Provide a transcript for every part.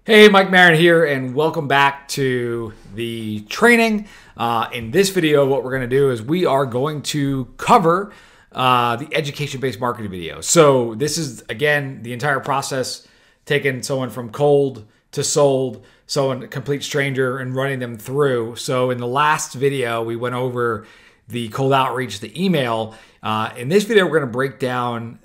Hey, Mike Marin here, and welcome back to the training. In this video, what we're going to do is we are going to cover the education-based marketing video. So this is, again, the entire process, taking someone from cold to sold, someone a complete stranger, and running them through. So in the last video, we went over the cold outreach, the email. In this video, we're going to break down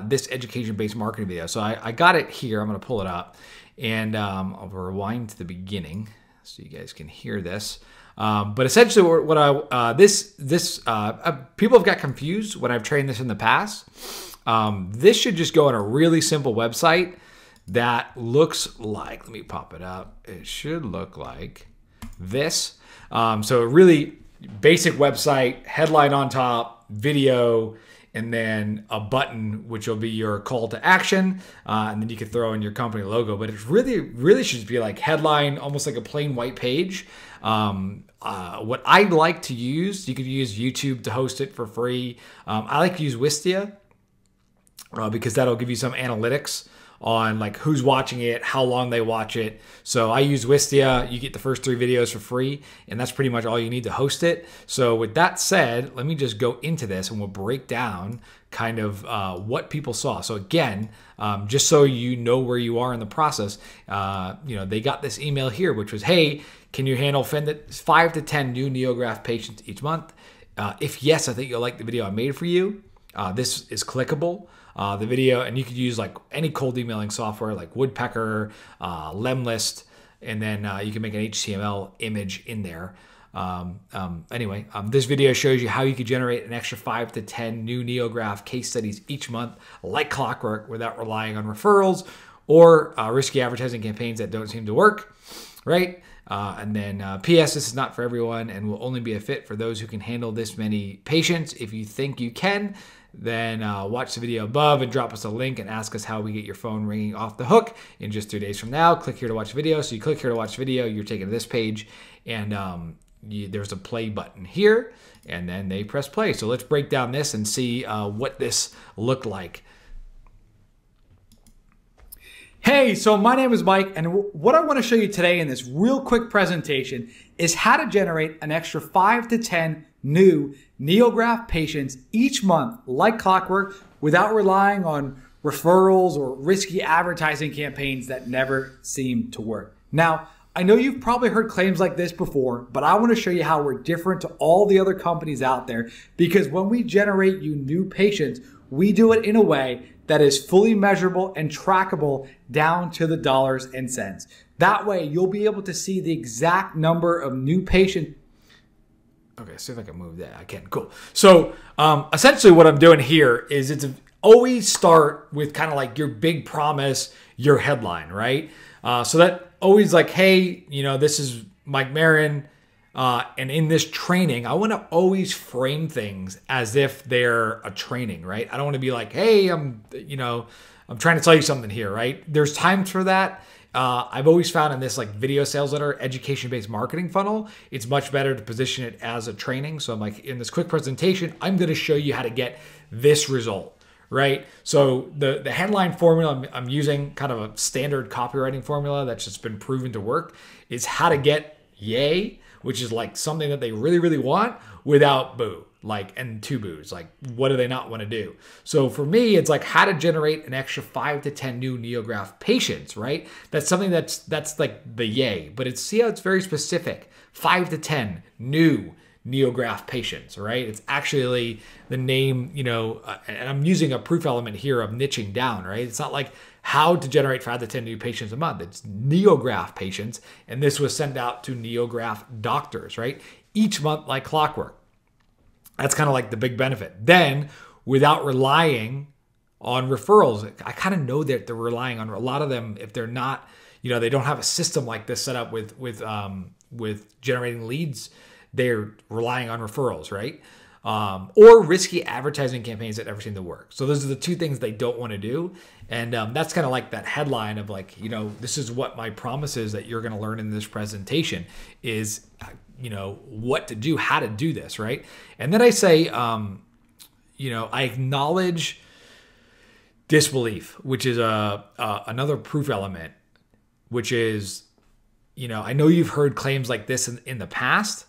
this education-based marketing video. So I got it here. I'm going to pull it up. And I'll rewind to the beginning so you guys can hear this. But essentially, people have got confused when I've trained this in the past. This should just go on a really simple website that looks like, let me pop it up. It should look like this. So a really basic website, headline on top, video, and then a button, which will be your call to action. And then you can throw in your company logo. But it really should be like headline, almost like a plain white page. What I like to use, you could use YouTube to host it for free. I like to use Wistia because that'll give you some analytics on like who's watching it, how long they watch it. So I use Wistia. You get the first 3 videos for free, and that's pretty much all you need to host it. So with that said, let me just go into this and we'll break down kind of what people saw. So again, just so you know where you are in the process, they got this email here, which was, hey, can you handle 5 to 10 new NeoGraft patients each month? If yes, I think you'll like the video I made for you. This is clickable. The video, and you could use like any cold emailing software like Woodpecker, Lemlist, and then you can make an HTML image in there. This video shows you how you could generate an extra 5 to 10 new NeoGraft case studies each month like clockwork without relying on referrals or risky advertising campaigns that don't seem to work, right? P.S. This is not for everyone and will only be a fit for those who can handle this many patients. If you think you can, then watch the video above and drop us a link and ask us how we get your phone ringing off the hook in just 3 days from now. Click here to watch video. So you click here to watch video, you're taken to this page, and there's a play button here, and then they press play. So let's break down this and see what this looked like. Hey, so my name is Mike, and what I want to show you today in this real quick presentation is how to generate an extra 5 to 10 new NeoGraft patients each month like clockwork without relying on referrals or risky advertising campaigns that never seem to work. Now, I know you've probably heard claims like this before, but I want to show you how we're different to all the other companies out there, because when we generate you new patients, we do it in a way that is fully measurable and trackable down to the dollars and cents. That way, you'll be able to see the exact number of new patients. Okay, see if I can move that. I can. Cool. So essentially what I'm doing here is it's always start with kind of like your big promise, your headline, right? So that always like, hey, this is Mike Marin. And in this training, I want to always frame things as if they're a training, right? I don't want to be like, hey, I'm trying to tell you something here, right? There's times for that. I've always found in this like video sales letter, education-based marketing funnel, it's much better to position it as a training. So I'm like, in this quick presentation, I'm going to show you how to get this result, right? So the headline formula I'm using, kind of a standard copywriting formula that's just been proven to work, is how to get yay, which is like something that they really, really want without boo, and 2 boos. Like, what do they not want to do? So for me, it's like how to generate an extra 5 to 10 new NeoGraft patients, right? That's something that's like the yay, but see how it's very specific. 5 to 10 new NeoGraft patients, right? It's actually the name, and I'm using a proof element here of niching down, right? It's not like how to generate 5 to 10 new patients a month. It's NeoGraft patients, and this was sent out to NeoGraft doctors, right? Each month like clockwork. That's kind of like the big benefit. Then, without relying on referrals, I kind of know that they're relying on a lot of them. If they're not, they don't have a system like this set up with generating leads, they're relying on referrals, right? Or risky advertising campaigns that never seem to work. So those are the 2 things they don't want to do. And that's kind of like that headline of like, this is what my promise is that you're going to learn in this presentation is, what to do, how to do this, right? And then I say, I acknowledge disbelief, which is another proof element. which is, I know you've heard claims like this in the past,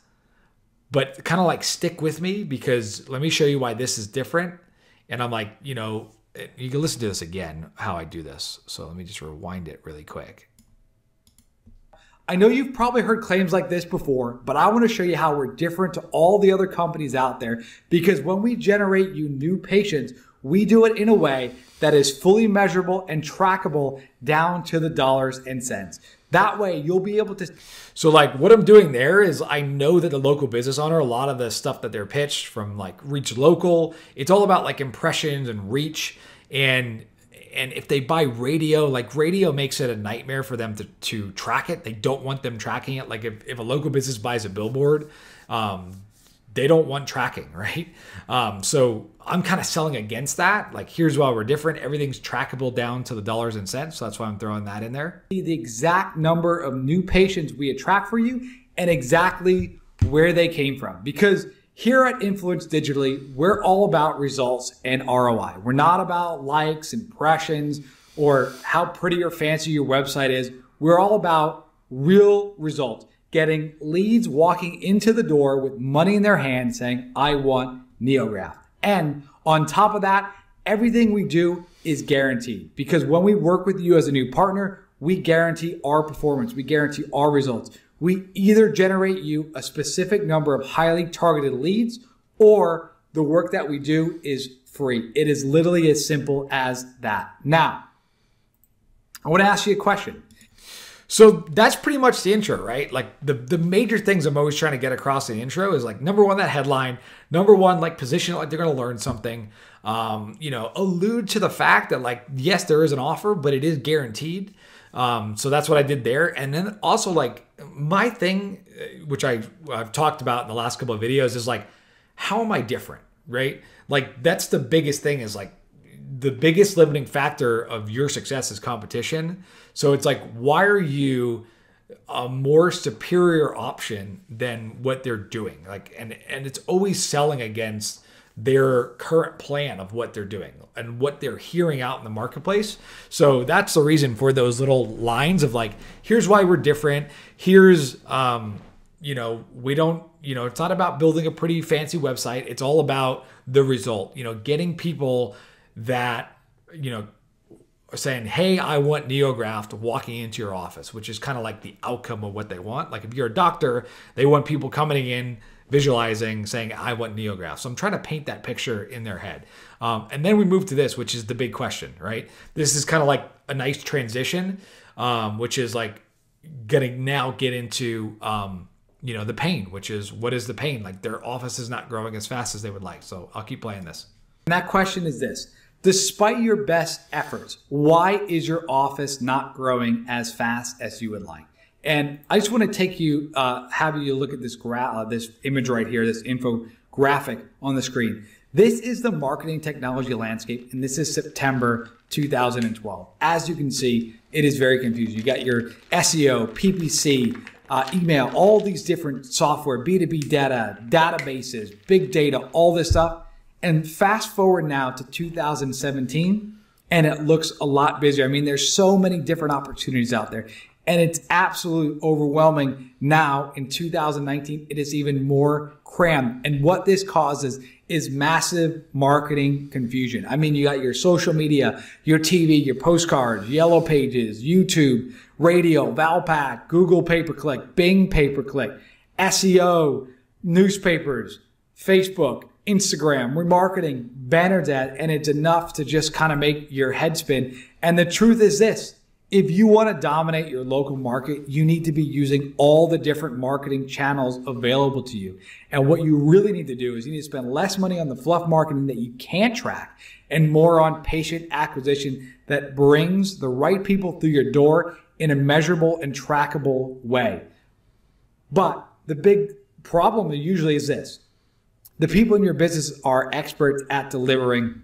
but kind of like stick with me, because let me show you why this is different. And I'm like, you can listen to this again, how I do this. So let me just rewind it really quick. I know you've probably heard claims like this before, but I want to show you how we're different to all the other companies out there, because when we generate you new patients, we do it in a way that is fully measurable and trackable down to the dollars and cents. That way you'll be able to. So like what I'm doing there is, I know that the local business owner, a lot of the stuff that they're pitched from like Reach Local, it's all about like impressions and reach. And if they buy radio, like radio makes it a nightmare for them to track it. They don't want them tracking it. Like if a local business buys a billboard, they don't want tracking, right? So I'm kind of selling against that. Like, here's why we're different. Everything's trackable down to the dollars and cents. So that's why I'm throwing that in there. The exact number of new patients we attract for you and exactly where they came from. Because here at Influence Digitally, we're all about results and ROI. We're not about likes, impressions, or how pretty or fancy your website is. We're all about real results. Getting leads walking into the door with money in their hand saying, I want NeoGraft. And on top of that, everything we do is guaranteed, because when we work with you as a new partner, we guarantee our performance. We guarantee our results. We either generate you a specific number of highly targeted leads, or the work that we do is free. It is literally as simple as that. Now, I want to ask you a question. So that's pretty much the intro, right? Like the major things I'm always trying to get across in the intro is like, number one, that headline. Number one, like position it like they're going to learn something. Allude to the fact that like, yes, there is an offer, but it is guaranteed. So that's what I did there. And then also like my thing, which I've talked about in the last couple of videos, is like, how am I different, right? Like that's the biggest thing, is like, the biggest limiting factor of your success is competition. So it's like, why are you a more superior option than what they're doing? Like, and it's always selling against their current plan of what they're doing and what they're hearing out in the marketplace. So that's the reason for those little lines of like, here's why we're different. Here's, we don't, it's not about building a pretty fancy website. It's all about the result, getting people that, are saying, hey, I want NeoGraft, walking into your office, which is kind of like the outcome of what they want. Like if you're a doctor, they want people coming in, visualizing, saying, I want NeoGraft. So I'm trying to paint that picture in their head. And then we move to this, which is the big question, right? This is kind of like a nice transition, which is like get into, the pain, which is, what is the pain? Like their office is not growing as fast as they would like. So I'll keep playing this. And that question is this: despite your best efforts, why is your office not growing as fast as you would like? And I just want to take you, have you look at this this image right here, this infographic on the screen. This is the marketing technology landscape, and this is September 2012. As you can see, it is very confusing. You got your SEO, PPC, email, all these different software, B2B data, databases, big data, all this stuff. And fast forward now to 2017, and it looks a lot busier. I mean, there's so many different opportunities out there, and it's absolutely overwhelming now in 2019. It is even more crammed. And what this causes is massive marketing confusion. I mean, you got your social media, your TV, your postcards, yellow pages, YouTube, radio, Valpak, Google pay-per-click, Bing pay-per-click, SEO, newspapers, Facebook, Instagram, remarketing, banner ad, and it's enough to just kind of make your head spin. And the truth is this: if you want to dominate your local market, you need to be using all the different marketing channels available to you. And what you really need to do is you need to spend less money on the fluff marketing that you can't track and more on patient acquisition that brings the right people through your door in a measurable and trackable way. But the big problem usually is this: the people in your business are experts at delivering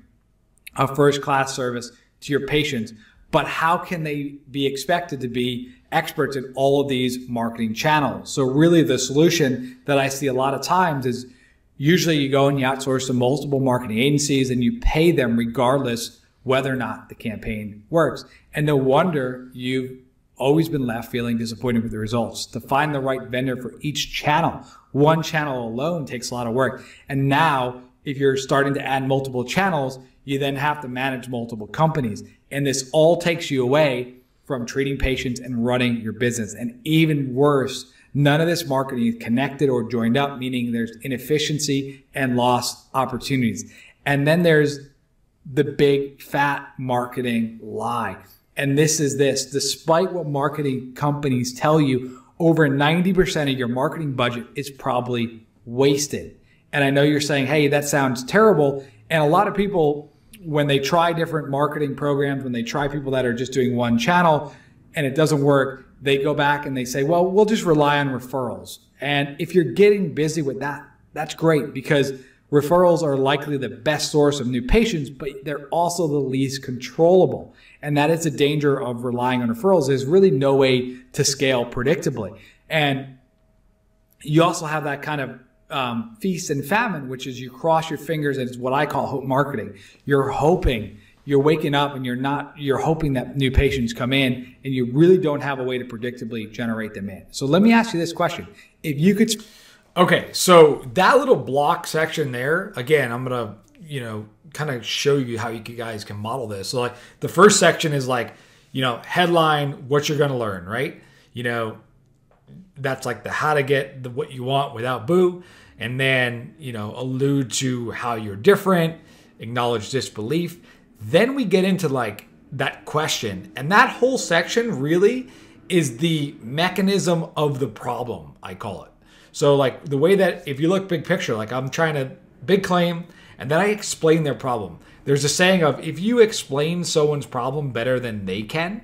a first-class service to your patients, but how can they be expected to be experts in all of these marketing channels? So really the solution that I see a lot of times is usually you go and you outsource to multiple marketing agencies and you pay them regardless whether or not the campaign works. And no wonder you've always been left feeling disappointed with the results. To find the right vendor for each channel, one channel alone takes a lot of work. And now, if you're starting to add multiple channels, you then have to manage multiple companies. And this all takes you away from treating patients and running your business. And even worse, none of this marketing is connected or joined up, meaning there's inefficiency and lost opportunities. And then there's the big fat marketing lie. And this is this: despite what marketing companies tell you, over 90% of your marketing budget is probably wasted. And I know you're saying, hey, that sounds terrible. And a lot of people, when they try different marketing programs, when they try people that are just doing one channel and it doesn't work, they go back and they say, well, we'll just rely on referrals. And if you're getting busy with that, that's great, because referrals are likely the best source of new patients, but they're also the least controllable. And that is the danger of relying on referrals. There's really no way to scale predictably. And you also have that kind of feast and famine, which is you cross your fingers, and it's what I call hope marketing. You're hoping, you're waking up and you're hoping that new patients come in, and you really don't have a way to predictably generate them in. So let me ask you this question. If you could... Okay, so that little block section there, again, I'm going to, kind of show you how you guys can model this. So like the first section is like, headline, what you're going to learn, right? That's like the how to get what you want without boo. And then, allude to how you're different, acknowledge disbelief. Then we get into like that question. And that whole section really is the mechanism of the problem, I call it. So like the way that, if you look big picture, like I'm trying to big claim and then I explain their problem. There's a saying of, if you explain someone's problem better than they can,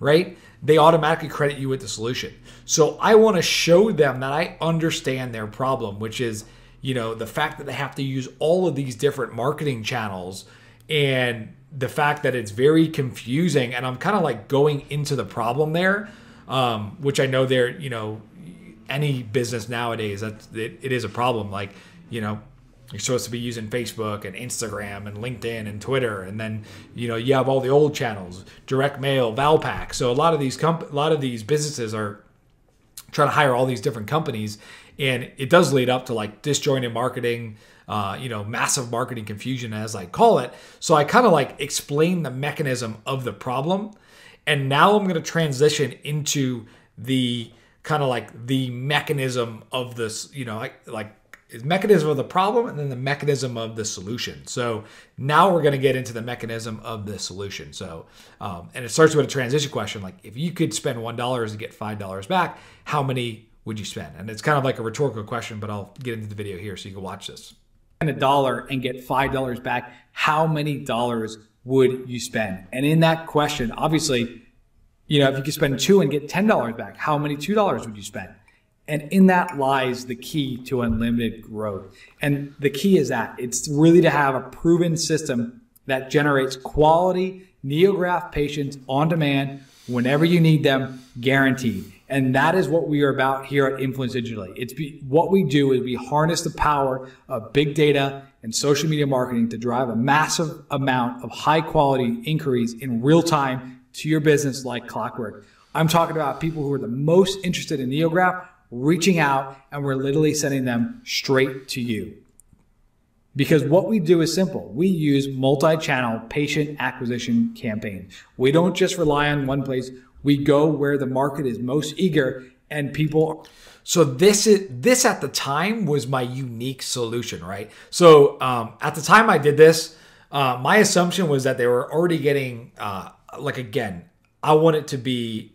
right, they automatically credit you with the solution. So I want to show them that I understand their problem, which is, the fact that they have to use all of these different marketing channels, and the fact that it's very confusing. And I'm kind of like going into the problem there, which I know they're, any business nowadays, it is a problem. Like, you're supposed to be using Facebook and Instagram and LinkedIn and Twitter, and then you have all the old channels, direct mail, Valpak. So a lot of these businesses are trying to hire all these different companies, and it does lead up to like disjointed marketing, massive marketing confusion, as I call it. So I kind of like explain the mechanism of the problem, and now I'm going to transition into the kind of like the mechanism of this, mechanism of the problem and then the mechanism of the solution. So now we're going to get into the mechanism of the solution. So, and it starts with a transition question. Like, if you could spend $1 to get $5 back, how many would you spend? And it's kind of like a rhetorical question, but I'll get into the video here so you can watch this. Spend $1 and get $5 back, how many dollars would you spend? And in that question, obviously, if you could spend $2 and get $10 back, how many $2 would you spend? And in that lies the key to unlimited growth. And the key is that it's really to have a proven system that generates quality NeoGraft patients on demand whenever you need them, guaranteed. And that is what we are about here at Influence Digitally. What we do is we harness the power of big data and social media marketing to drive a massive amount of high quality inquiries in real time to your business like clockwork. I'm talking about people who are the most interested in NeoGraft reaching out, and we're literally sending them straight to you. Because what we do is simple. We use multi-channel patient acquisition campaigns. We don't just rely on one place. We go where the market is most eager and people. So this at the time was my unique solution, right? So at the time I did this, my assumption was that they were already getting, again, I want it to be,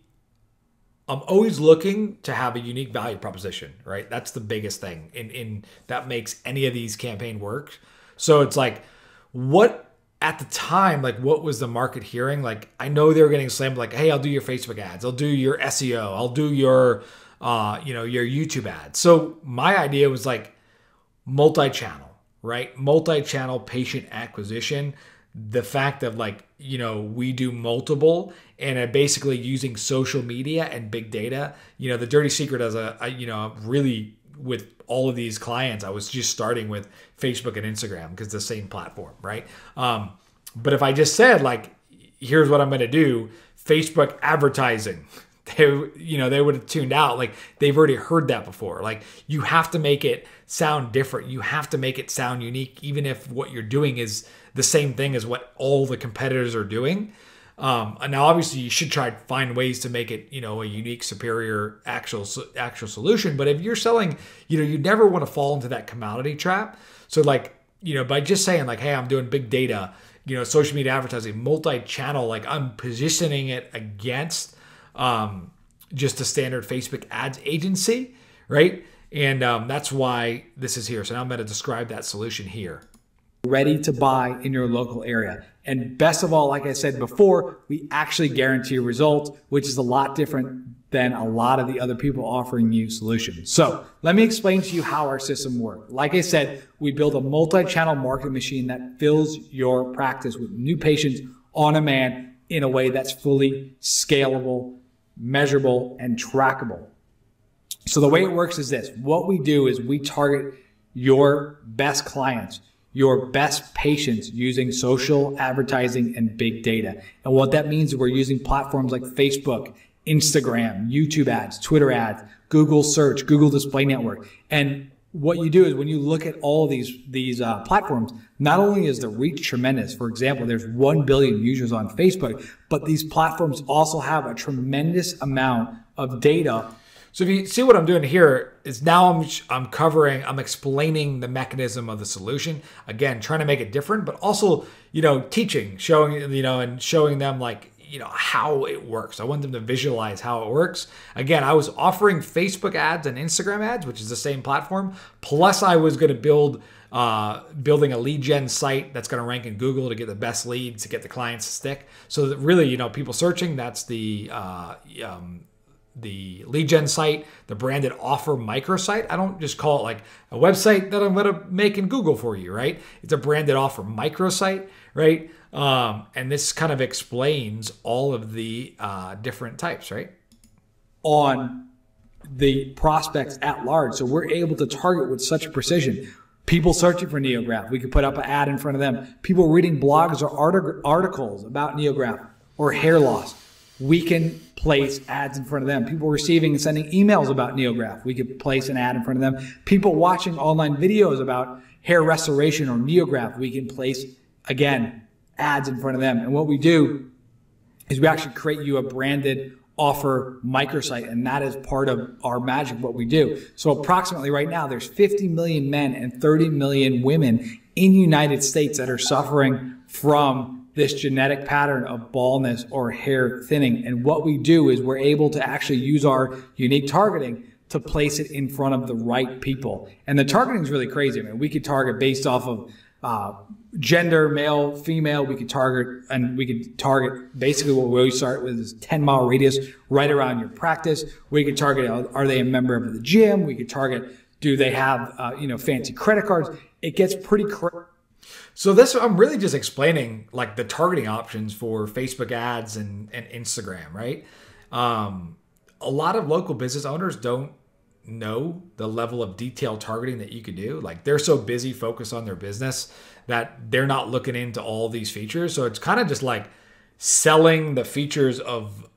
I'm always looking to have a unique value proposition, right? That's the biggest thing in that makes any of these campaign work. So it's like, what at the time, like what was the market hearing? Like, I know they were getting slammed, like, hey, I'll do your Facebook ads. I'll do your SEO. I'll do your, your YouTube ads. So my idea was like multi-channel, right? Multi-channel patient acquisition. The fact of like, we do multiple and basically using social media and big data. The dirty secret as really with all of these clients, I was just starting with Facebook and Instagram because it's the same platform, right? But if I just said like, here's what I'm going to do, Facebook advertising, they would have tuned out. Like, they've already heard that before. Like, you have to make it sound different. You have to make it sound unique, even if what you're doing is the same thing as what all the competitors are doing. And now, obviously, you should try to find ways to make it, a unique, superior actual solution. But if you're selling, you never want to fall into that commodity trap. So, like, by just saying, like, hey, I'm doing big data, social media advertising, multi-channel, like, I'm positioning it against just a standard Facebook ads agency, right? And that's why this is here. So now I'm going to describe that solution here. Ready to buy in your local area. And best of all, like I said before, we actually guarantee results, which is a lot different than a lot of the other people offering you solutions. So let me explain to you how our system works. Like I said, we build a multi-channel marketing machine that fills your practice with new patients on demand in a way that's fully scalable, measurable, and trackable. So the way it works is this. What we do is we target your best clients, your best patients, using social advertising and big data. And what that means is we're using platforms like Facebook, Instagram, YouTube ads, Twitter ads, Google search, Google Display Network. And what you do is when you look at all of these platforms, not only is the reach tremendous. For example, there's 1 billion users on Facebook, but these platforms also have a tremendous amount of data. So if you see what I'm doing here is now I'm explaining the mechanism of the solution. Again, trying to make it different, but also, teaching, showing, and showing them, like, how it works. I want them to visualize how it works. Again, I was offering Facebook ads and Instagram ads, which is the same platform. Plus, I was going to building a lead gen site that's going to rank in Google to get the best leads, to get the clients to stick. So that really, people searching, that's the lead gen site, the branded offer microsite. I don't just call it like a website that I'm going to make in Google for you, right? It's a branded offer microsite, right? And this kind of explains all of the different types, right? On the prospects at large. So we're able to target with such precision. People searching for NeoGraft, we could put up an ad in front of them. People reading blogs or articles about NeoGraft or hair loss, we can place ads in front of them. People receiving and sending emails about NeoGraft, we could place an ad in front of them. People watching online videos about hair restoration or NeoGraft, we can place, again, ads in front of them. And what we do is we actually create you a branded offer microsite, and that is part of our magic, what we do. So approximately right now, there's 50 million men and 30 million women in the United States that are suffering from this genetic pattern of baldness or hair thinning. And what we do is we're able to actually use our unique targeting to place it in front of the right people. And the targeting is really crazy. I mean, we could target based off of gender, male, female. We could target basically what we always start with is 10-mile radius right around your practice. We could target, are they a member of the gym? We could target, do they have fancy credit cards? It gets pretty crazy. So this, I'm really just explaining like the targeting options for Facebook ads and Instagram, right? A lot of local business owners don't know the level of detailed targeting that you could do. Like, they're so busy focused on their business that they're not looking into all these features. So it's kind of just like selling the features of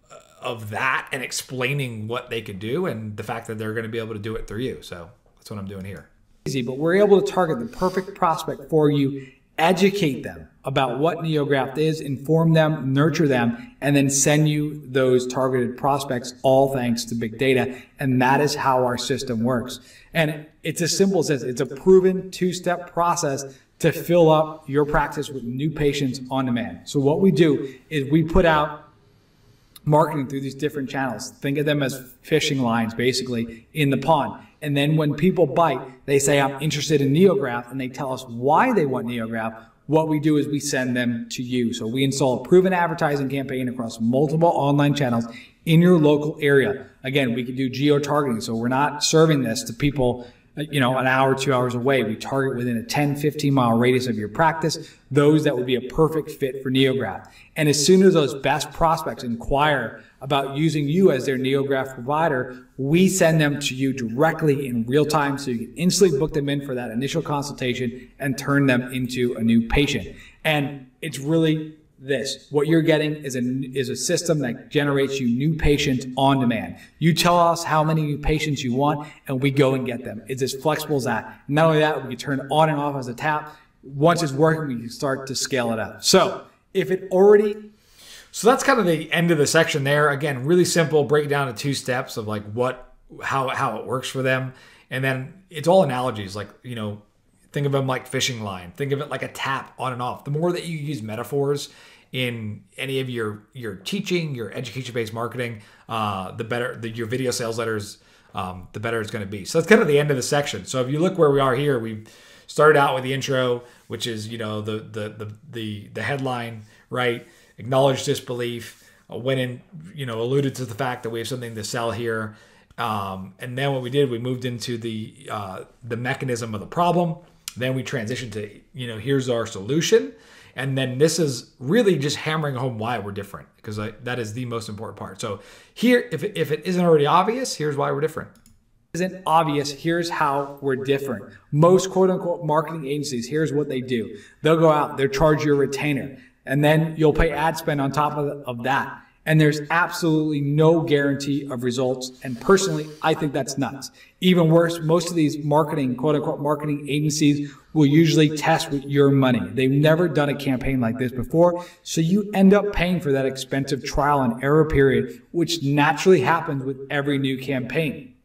that and explaining what they could do and the fact that they're going to be able to do it through you. So that's what I'm doing here. But we're able to target the perfect prospect for you, educate them about what NeoGraft is, inform them, nurture them, and then send you those targeted prospects, all thanks to big data. And that is how our system works. And it's as simple as this. It's a proven two-step process to fill up your practice with new patients on demand. So what we do is we put out marketing through these different channels. Think of them as fishing lines, basically, in the pond. And then when people bite, they say, I'm interested in NeoGraft, and they tell us why they want NeoGraft. What we do is we send them to you. So we install a proven advertising campaign across multiple online channels in your local area. Again, we can do geo-targeting. So we're not serving this to people, an hour, 2 hours away. We target within a 10, 15-mile radius of your practice, those that would be a perfect fit for NeoGraft. And as soon as those best prospects inquire about using you as their NeoGraft provider, we send them to you directly in real time so you can instantly book them in for that initial consultation and turn them into a new patient. And it's really this. What you're getting is a system that generates you new patients on demand. You tell us how many new patients you want, and we go and get them. It's as flexible as that. Not only that, we can turn it on and off as a tap. Once it's working, we can start to scale it up. So that's kind of the end of the section there. Again, really simple, break it down to 2 steps of like how it works for them. And then it's all analogies. Like, you know, think of them like fishing line. Think of it like a tap on and off. The more that you use metaphors in any of your teaching, your education-based marketing, the better your video sales letters, the better it's going to be. So that's kind of the end of the section. So if you look where we are here, we started out with the intro, which is, you know, the headline, right? Acknowledge disbelief, went in, you know, alluded to the fact that we have something to sell here. And then what we did, we moved into the mechanism of the problem. Then we transitioned to, you know, here's our solution. And then this is really just hammering home why we're different, because that is the most important part. So here, if it isn't already obvious, here's why we're different. Isn't obvious, here's how we're different. Most quote unquote marketing agencies, here's what they do. They'll go out, they'll charge you a retainer, and then you'll pay ad spend on top of that. And there's absolutely no guarantee of results. And personally, I think that's nuts. Even worse, most of these marketing, quote unquote marketing agencies will usually test with your money. They've never done a campaign like this before. So you end up paying for that expensive trial and error period, which naturally happens with every new campaign.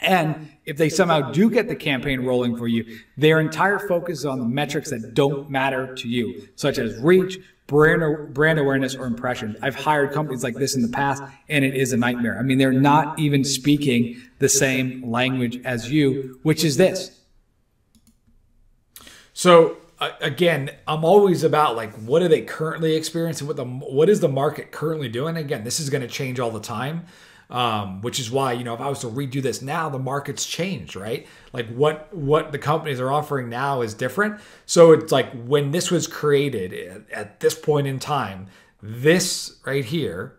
And if they somehow do get the campaign rolling for you, their entire focus is on the metrics that don't matter to you, such as reach, brand awareness, or impressions. I've hired companies like this in the past, and it is a nightmare. I mean, they're not even speaking the same language as you, which is this. So again, I'm always about like, what are they currently experiencing? What is the market currently doing? Again, this is going to change all the time. Which is why, you know, if I was to redo this now, the market's changed, right? Like what the companies are offering now is different. So it's like when this was created at this point in time, this right here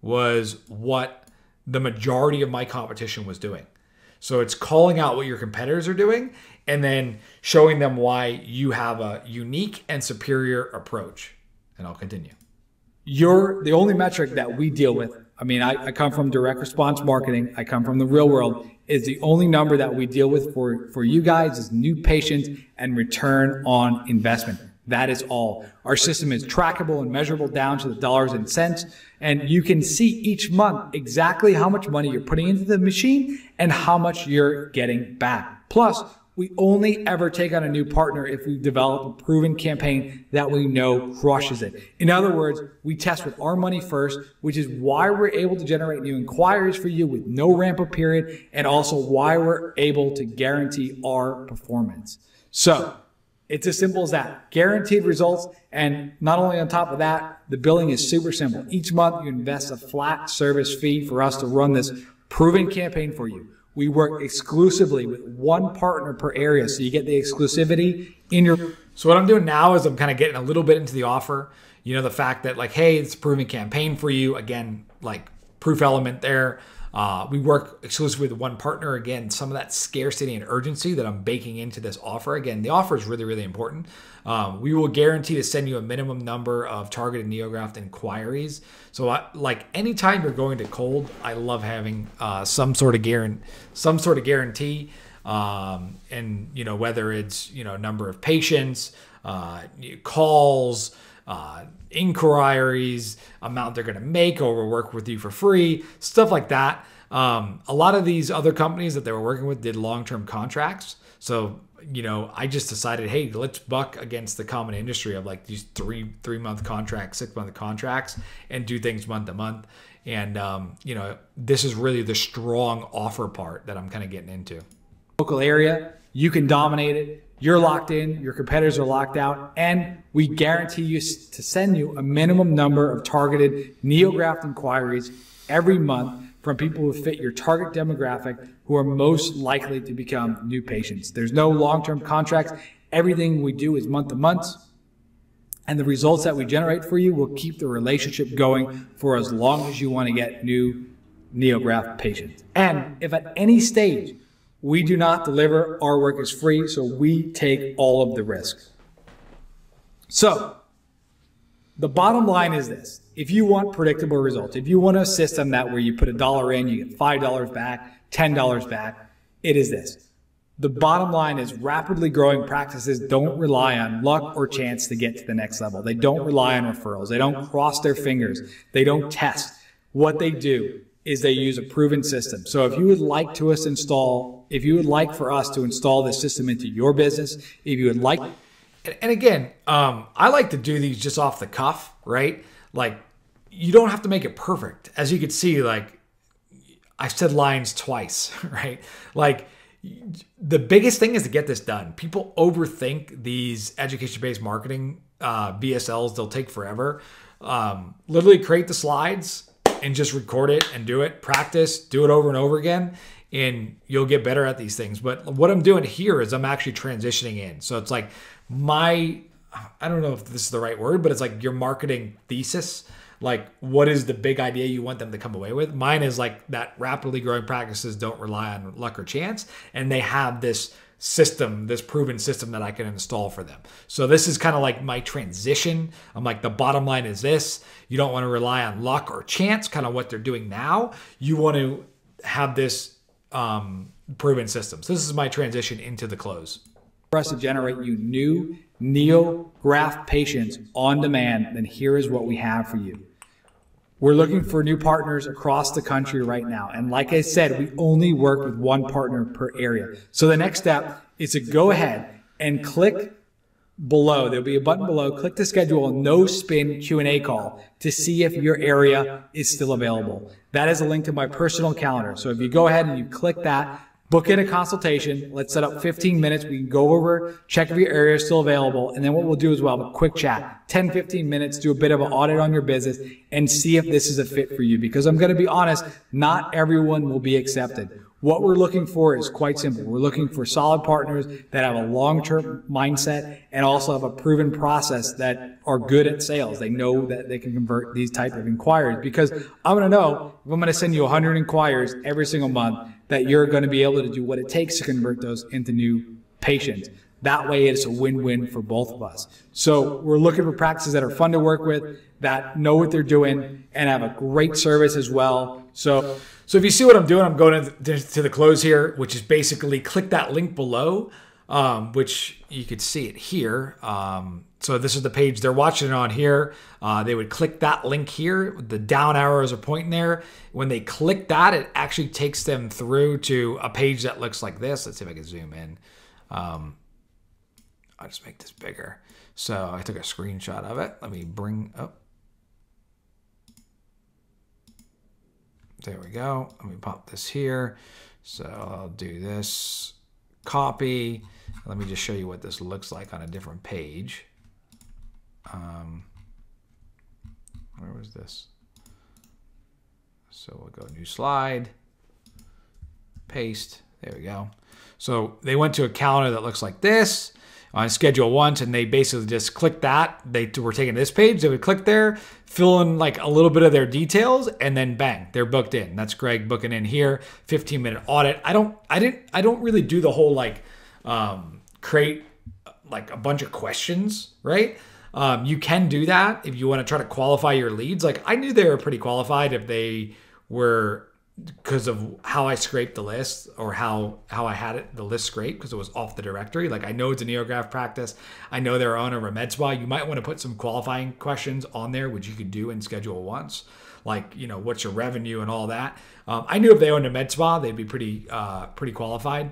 was what the majority of my competition was doing. So it's calling out what your competitors are doing and then showing them why you have a unique and superior approach. And I'll continue. You're the only metric that we deal with. I mean, I come from direct response marketing. I come from the real world. Is the only number that we deal with for you guys is new patients and return on investment. That is all. Our system is trackable and measurable down to the dollars and cents. And you can see each month exactly how much money you're putting into the machine and how much you're getting back. Plus, we only ever take on a new partner if we develop a proven campaign that we know crushes it. In other words, we test with our money first, which is why we're able to generate new inquiries for you with no ramp-up period, and also why we're able to guarantee our performance. So it's as simple as that. Guaranteed results, and not only on top of that, the billing is super simple. Each month you invest a flat service fee for us to run this proven campaign for you. We work exclusively with one partner per area, so you get the exclusivity in your... So what I'm doing now is I'm kind of getting a little bit into the offer. You know, the fact that like, hey, it's a proven campaign for you. Again, like proof element there. We work exclusively with one partner. Again, some of that scarcity and urgency that I'm baking into this offer. Again, the offer is really, really important. We will guarantee to send you a minimum number of targeted NeoGraft inquiries. So like anytime you're going to cold, I love having some sort of guarantee. And, you know, whether it's, you know, number of patients, calls, inquiries, amount they're going to make, or we'll work with you for free, stuff like that. A lot of these other companies that they were working with did long-term contracts. So, you know, I just decided, hey, let's buck against the common industry of like these three-month contracts, 6-month contracts, and do things month to month. And, you know, this is really the strong offer part that I'm kind of getting into. Local area, you can dominate it. You're locked in, your competitors are locked out, and we guarantee you to send you a minimum number of targeted NeoGraft inquiries every month from people who fit your target demographic who are most likely to become new patients. There's no long-term contracts. Everything we do is month to month, and the results that we generate for you will keep the relationship going for as long as you want to get new NeoGraft patients. And if at any stage we do not deliver, our work is free, so we take all of the risk. So The bottom line is this. If you want predictable results, if you want a system that where you put $1 in, you get $5 back, $10 back, it is this. The bottom line is rapidly growing practices don't rely on luck or chance to get to the next level. They don't rely on referrals. They don't cross their fingers. They don't test. What they do is they use a proven system. So if you would like for us to install this system into your business, if you would like. And again, I like to do these just off the cuff, right? Like, you don't have to make it perfect. As you can see, like, I said lines twice, right? Like, the biggest thing is to get this done. People overthink these education-based marketing BSLs. They'll take forever. Literally create the slides and just record it and do it. Practice, do it over and over again, and you'll get better at these things. But what I'm doing here is I'm actually transitioning in. So it's like I don't know if this is the right word, but it's like your marketing thesis. Like, what is the big idea you want them to come away with? Mine is like that rapidly growing practices don't rely on luck or chance. And they have this system, this proven system that I can install for them. So this is kind of like my transition. I'm like, the bottom line is this. You don't want to rely on luck or chance, kind of what they're doing now. You want to have this proven system. So this is my transition into the close. For us to generate you new NeoGraft patients on demand, then here is what we have for you. We're looking for new partners across the country right now. And like I said, we only work with one partner per area. So the next step is to go ahead and click below. There'll be a button below. Click to schedule a no-spin Q&A call to see if your area is still available. That is a link to my personal calendar. So if you go ahead and you click that, book in a consultation. Let's set up 15 minutes. We can go over, check if your area is still available. And then what we'll do is we'll have a quick chat, 10, 15 minutes, do a bit of an audit on your business and see if this is a fit for you. Because I'm going to be honest, not everyone will be accepted. What we're looking for is quite simple. We're looking for solid partners that have a long-term mindset and also have a proven process that are good at sales. They know that they can convert these type of inquiries, because I'm going to know if I'm going to send you 100 inquiries every single month that you're going to be able to do what it takes to convert those into new patients. That way it's a win-win for both of us. So we're looking for practices that are fun to work with, that know what they're doing, and have a great service as well. So if you see what I'm doing, I'm going to the close here, which is basically click that link below, which you could see it here. So this is the page they're watching it on here. They would click that link here. The down arrows are pointing there. When they click that, it actually takes them through to a page that looks like this. Let's see if I can zoom in. I'll just make this bigger. So I took a screenshot of it. Let me bring up. There we go. Let me pop this here. So I'll do this, copy. Let me just show you what this looks like on a different page. Where was this? So we'll go new slide, paste. There we go. So they went to a calendar that looks like this on schedule once, and they basically just clicked that. They were taking this page. They would click there, fill in like a little bit of their details, and then bang, they're booked in. That's Greg booking in here. 15-minute audit. I don't really do the whole like create like a bunch of questions, right? You can do that if you want to try to qualify your leads. Like, I knew they were pretty qualified if they were, because of how I scraped the list, or how I had it, the list scraped, because it was off the directory. Like, I know it's a NeoGraft practice. I know they're on a med spa. You might want to put some qualifying questions on there, which you could do in schedule once. Like, you know, what's your revenue and all that. I knew if they owned a med spa, they'd be pretty qualified.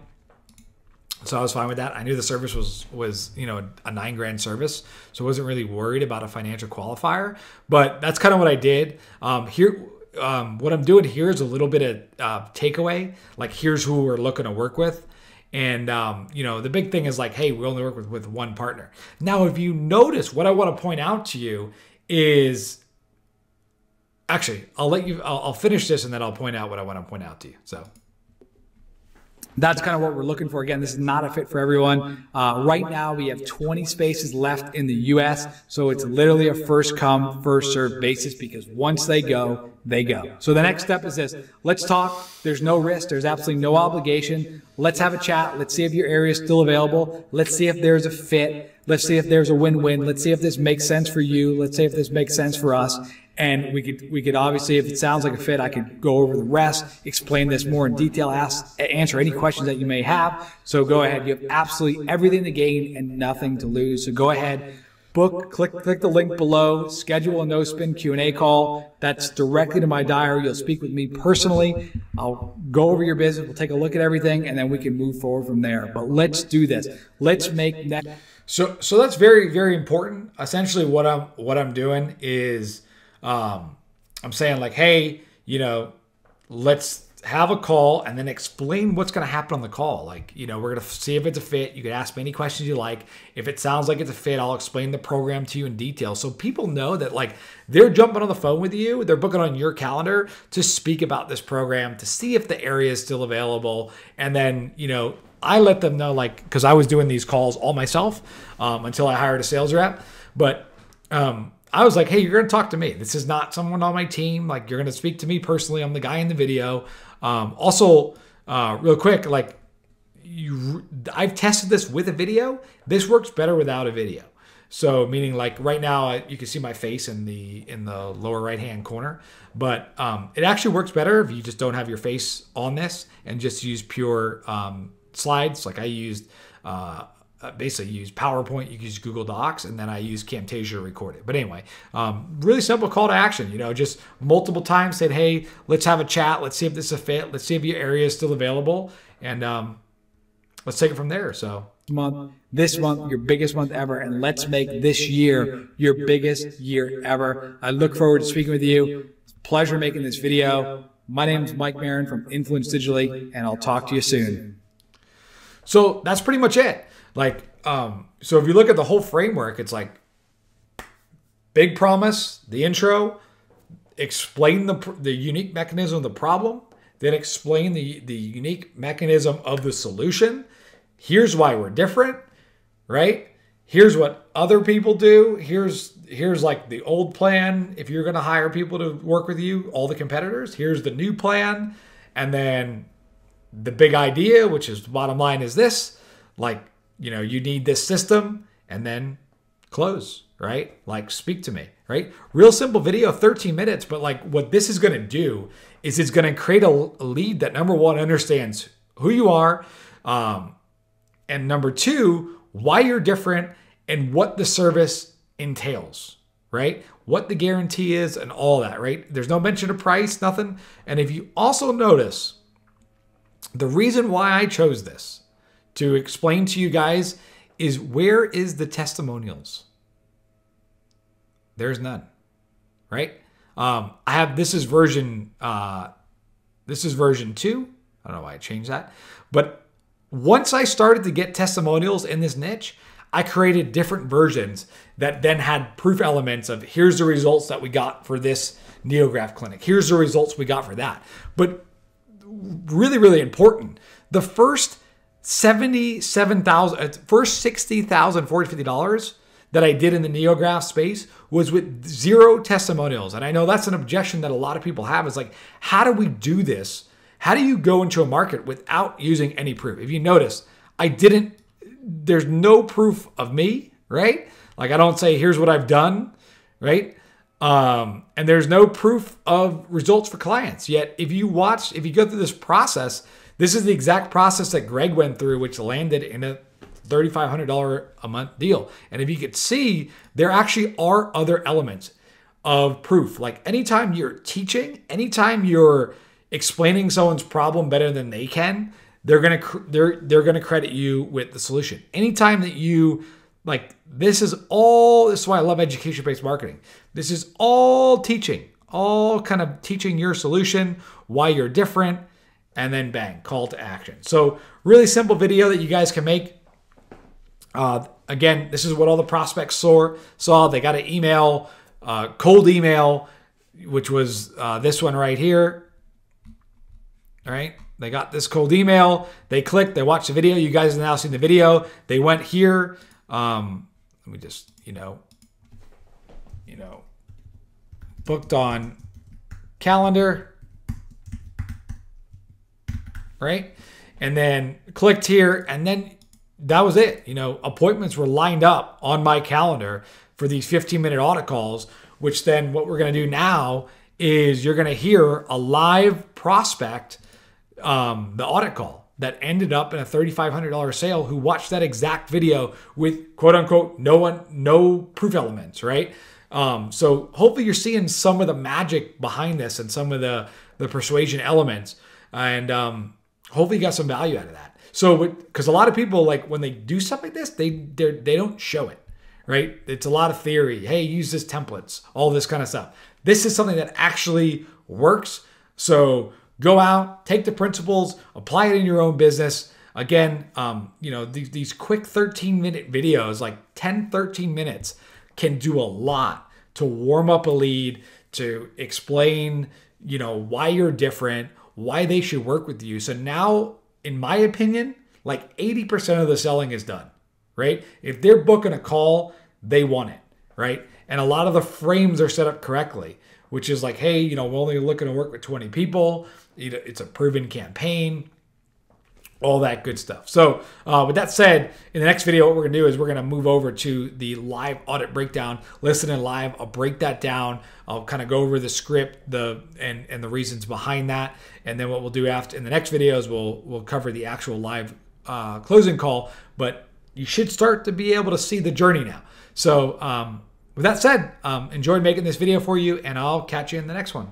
So I was fine with that. I knew the service was you know, a $9,000 service, so I wasn't really worried about a financial qualifier. But that's kind of what I did here. What I'm doing here is a little bit of takeaway. Like, here's who we're looking to work with. And, you know, the big thing is like, hey, we only work with one partner. Now, if you notice, what I want to point out to you is, actually, I'll finish this and then I'll point out what I want to point out to you. So that's kind of what we're looking for. Again, this is not a fit for everyone. Right now, we have 20 spaces left in the U.S., so it's literally a first come, first served basis because once they go, they go. So the next step is this. Let's talk. There's no risk. There's absolutely no obligation. Let's have a chat. Let's see if your area is still available. Let's see if there's a fit. Let's see if there's a win-win. Let's see if this makes sense for you. Let's see if this makes sense for us. And we could obviously, if it sounds like a fit, I could go over the rest, explain this more in detail, answer any questions that you may have. So go ahead. You have absolutely everything to gain and nothing to lose. So go ahead, book, click the link below, schedule a no-spin Q&A call. That's directly to my diary. You'll speak with me personally. I'll go over your business. We'll take a look at everything, and then we can move forward from there. But let's do this. Let's make next. So that's very, very important. Essentially, what I'm doing is I'm saying like, hey, let's have a call and then explain what's going to happen on the call. Like, we're going to see if it's a fit. You can ask me any questions you like. If it sounds like it's a fit, I'll explain the program to you in detail. So people know that like they're jumping on the phone with you. They're booking on your calendar to speak about this program, to see if the area is still available. And then, I let them know, like, because I was doing these calls all myself until I hired a sales rep. But I was like, hey, you're going to talk to me. This is not someone on my team. Like, you're going to speak to me personally. I'm the guy in the video. Also, real quick, like, I've tested this with a video. This works better without a video. So meaning like right now, you can see my face in the lower right-hand corner. But it actually works better if you just don't have your face on this and just use pure slides. Like I used basically use PowerPoint, you can use Google Docs, and then I use Camtasia to record it. But anyway, really simple call to action, just multiple times said, hey, let's have a chat. Let's see if this is a fit. Let's see if your area is still available. And let's take it from there. So this month, your biggest month ever. And let's make this year your biggest year ever. I look forward to speaking with you. It's a pleasure making this video. My name is Mike Marin from Influence Digitally, and I'll talk to you soon. So that's pretty much it. Like, so if you look at the whole framework, it's like big promise, the intro, explain the unique mechanism of the problem, then explain the unique mechanism of the solution. Here's why we're different, right? Here's what other people do. Here's like the old plan. If you're going to hire people to work with you, all the competitors, here's the new plan. And then the big idea, which is the bottom line is this, like, you need this system, and then close, right? Like, speak to me, right? Real simple video, 13 minutes. But like what this is going to do is it's going to create a lead that, number one, understands who you are. And number two, why you're different and what the service entails, right? What the guarantee is and all that, right? There's no mention of price, nothing. And if you also notice, the reason why I chose this to explain to you guys is, where is the testimonials? There's none, right? This is version 2. I don't know why I changed that. But once I started to get testimonials in this niche, I created different versions that then had proof elements of, here's the results that we got for this Neograph clinic. Here's the results we got for that. But really, really important, the first $60,000, $50 that I did in the Neograph space was with 0 testimonials. And I know that's an objection that a lot of people have, is like, how do we do this? How do you go into a market without using any proof? If you notice, there's no proof of me, right? Like, I don't say, here's what I've done, right? And there's no proof of results for clients. Yet, if you go through this process, this is the exact process that Greg went through, which landed in a $3,500 a month deal. And if you could see, there actually are other elements of proof. Like, anytime you're teaching, anytime you're explaining someone's problem better than they can, they're gonna credit you with the solution. Anytime that you, like, this is why I love education-based marketing. This is all teaching, all kind of teaching your solution, why you're different, and then bang, call to action. So really simple video that you guys can make. Again, this is what all the prospects saw. They got an email, cold email, which was this one right here. All right. They got this cold email. They clicked. They watched the video. You guys have now seen the video. They went here. Let me just, booked on calendar. Right. And then clicked here. And then that was it. Appointments were lined up on my calendar for these 15-minute audit calls, which then what we're going to do now is you're going to hear a live prospect, the audit call that ended up in a $3,500 sale, who watched that exact video with quote unquote no proof elements, right? So hopefully you're seeing some of the magic behind this and some of the persuasion elements, and hopefully you got some value out of that. So because a lot of people, like when they do stuff like this, they don't show it, right? It's a lot of theory. Hey, use this templates, all this kind of stuff. This is something that actually works. So go out, take the principles, apply it in your own business. Again, these quick 13-minute videos, like 10, 13 minutes, can do a lot to warm up a lead, to explain, why you're different, why they should work with you. So now, in my opinion, like 80% of the selling is done, right? If they're booking a call, they want it, right? And a lot of the frames are set up correctly, which is like, hey, we're only looking to work with 20 people. It's a proven campaign, all that good stuff. So with that said, in the next video, what we're going to do is we're going to move over to the live audit breakdown. Listen in live. I'll break that down. I'll kind of go over the script, and the reasons behind that. And then what we'll do in the next video is we'll cover the actual live closing call. But you should start to be able to see the journey now. So with that said, enjoyed making this video for you, and I'll catch you in the next one.